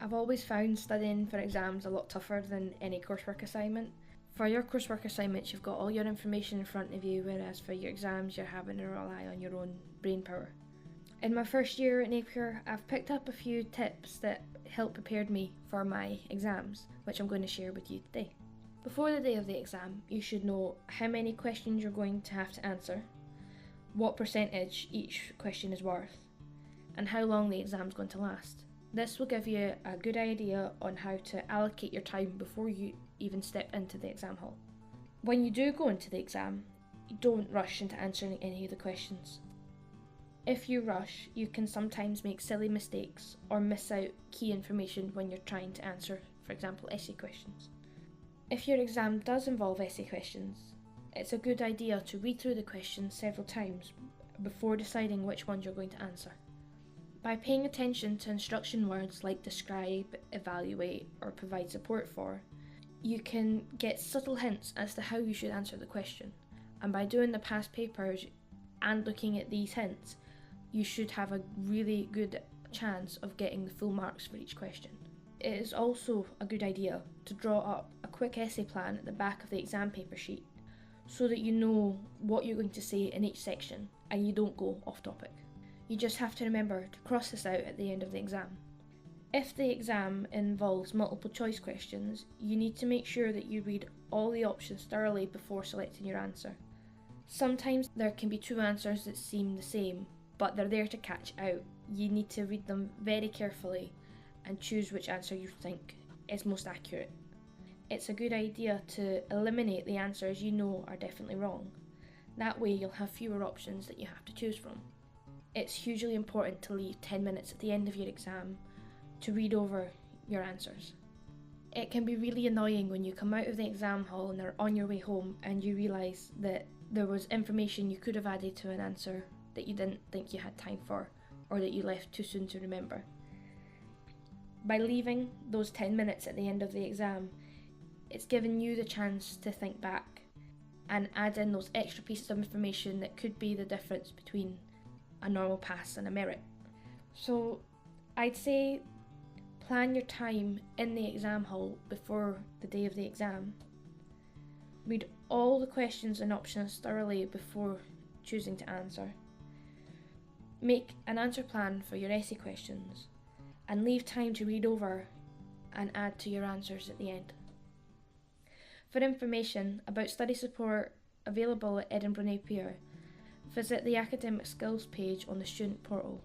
I've always found studying for exams a lot tougher than any coursework assignment. For your coursework assignments, you've got all your information in front of you, whereas for your exams, you're having to rely on your own brain power. In my first year at Napier, I've picked up a few tips that help prepare me for my exams, which I'm going to share with you today. Before the day of the exam, you should know how many questions you're going to have to answer, what percentage each question is worth, and how long the exam is going to last. This will give you a good idea on how to allocate your time before you even step into the exam hall. When you do go into the exam, don't rush into answering any of the questions. If you rush, you can sometimes make silly mistakes or miss out key information when you're trying to answer, for example, essay questions. If your exam does involve essay questions, it's a good idea to read through the questions several times before deciding which ones you're going to answer. By paying attention to instruction words like describe, evaluate, or provide support for, you can get subtle hints as to how you should answer the question. And by doing the past papers and looking at these hints, you should have a really good chance of getting the full marks for each question. It is also a good idea to draw up a quick essay plan at the back of the exam paper sheet so that you know what you're going to say in each section and you don't go off topic. You just have to remember to cross this out at the end of the exam. If the exam involves multiple choice questions, you need to make sure that you read all the options thoroughly before selecting your answer. Sometimes there can be two answers that seem the same, but they're there to catch out. You need to read them very carefully and choose which answer you think is most accurate. It's a good idea to eliminate the answers you know are definitely wrong. That way you'll have fewer options that you have to choose from. It's hugely important to leave 10 minutes at the end of your exam to read over your answers. It can be really annoying when you come out of the exam hall and are on your way home and you realise that there was information you could have added to an answer that you didn't think you had time for, or that you left too soon to remember. By leaving those 10 minutes at the end of the exam, it's given you the chance to think back and add in those extra pieces of information that could be the difference between a normal pass and a merit. So I'd say plan your time in the exam hall before the day of the exam. Read all the questions and options thoroughly before choosing to answer. Make an answer plan for your essay questions and leave time to read over and add to your answers at the end. For information about study support available at Edinburgh Napier, visit the Academic Skills page on the student portal.